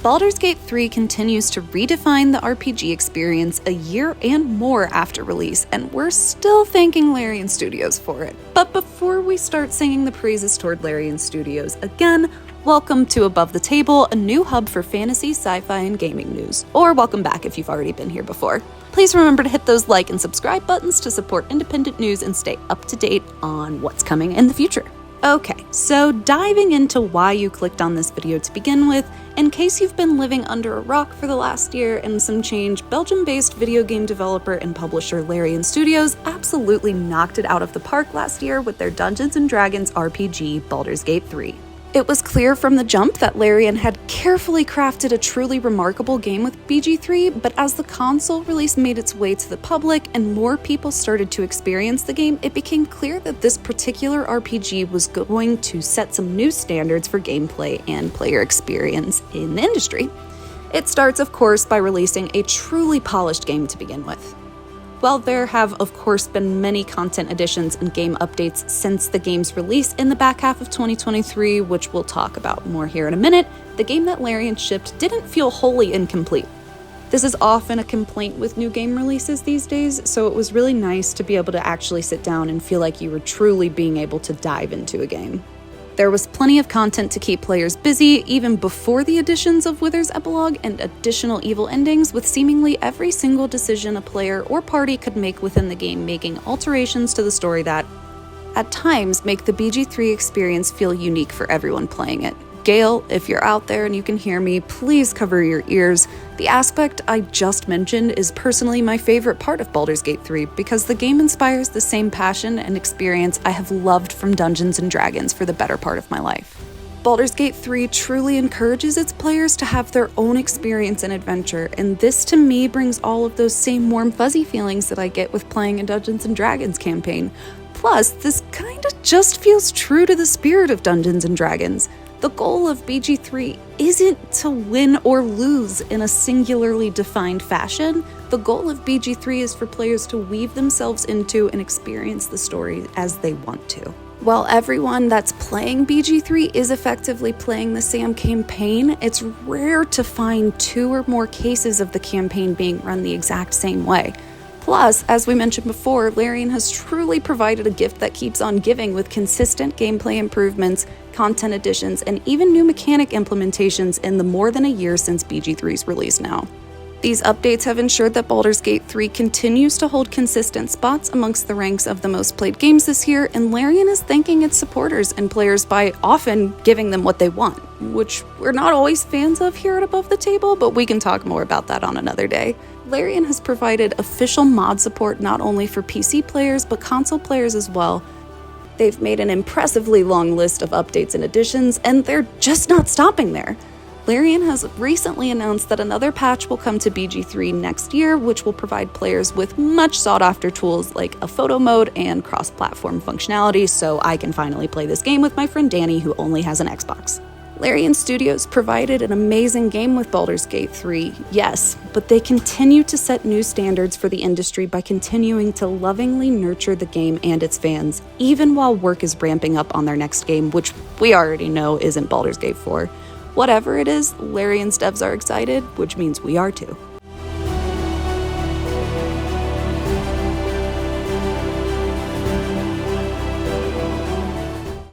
Baldur's Gate 3 continues to redefine the RPG experience a year and more after release, and we're still thanking Larian Studios for it. But before we start singing the praises toward Larian Studios again, welcome to Above the Table, a new hub for fantasy, sci-fi, and gaming news. Or welcome back if you've already been here before. Please remember to hit those like and subscribe buttons to support independent news and stay up to date on what's coming in the future. Okay, so diving into why you clicked on this video to begin with, in case you've been living under a rock for the last year and some change, Belgium-based video game developer and publisher Larian Studios absolutely knocked it out of the park last year with their Dungeons & Dragons RPG, Baldur's Gate 3. It was clear from the jump that Larian had carefully crafted a truly remarkable game with BG3, but as the console release made its way to the public and more people started to experience the game, it became clear that this particular RPG was going to set some new standards for gameplay and player experience in the industry. It starts, of course, by releasing a truly polished game to begin with. While there have, of course, been many content additions and game updates since the game's release in the back half of 2023, which we'll talk about more here in a minute, the game that Larian shipped didn't feel wholly incomplete. This is often a complaint with new game releases these days, so it was really nice to be able to actually sit down and feel like you were truly being able to dive into a game. There was plenty of content to keep players busy, even before the additions of Wither's Epilogue and additional evil endings, with seemingly every single decision a player or party could make within the game making alterations to the story that, at times, make the BG3 experience feel unique for everyone playing it. Gale, if you're out there and you can hear me, please cover your ears. The aspect I just mentioned is personally my favorite part of Baldur's Gate 3 because the game inspires the same passion and experience I have loved from Dungeons & Dragons for the better part of my life. Baldur's Gate 3 truly encourages its players to have their own experience and adventure, and this to me brings all of those same warm fuzzy feelings that I get with playing a Dungeons & Dragons campaign. Plus, this kinda just feels true to the spirit of Dungeons & Dragons. The goal of BG3 isn't to win or lose in a singularly defined fashion. The goal of BG3 is for players to weave themselves into and experience the story as they want to. While everyone that's playing BG3 is effectively playing the same campaign, it's rare to find 2 or more cases of the campaign being run the exact same way. Plus, as we mentioned before, Larian has truly provided a gift that keeps on giving with consistent gameplay improvements, content additions, and even new mechanic implementations in the more than a year since BG3's release now. These updates have ensured that Baldur's Gate 3 continues to hold consistent spots amongst the ranks of the most played games this year, and Larian is thanking its supporters and players by often giving them what they want, which we're not always fans of here at Above the Table, but we can talk more about that on another day. Larian has provided official mod support not only for PC players, but console players as well. They've made an impressively long list of updates and additions, and they're just not stopping there. Larian has recently announced that another patch will come to BG3 next year, which will provide players with much sought-after tools like a photo mode and cross-platform functionality, so I can finally play this game with my friend Danny, who only has an Xbox. Larian Studios provided an amazing game with Baldur's Gate 3, yes, but they continue to set new standards for the industry by continuing to lovingly nurture the game and its fans, even while work is ramping up on their next game, which we already know isn't Baldur's Gate 4. Whatever it is, Larian's devs are excited, which means we are too.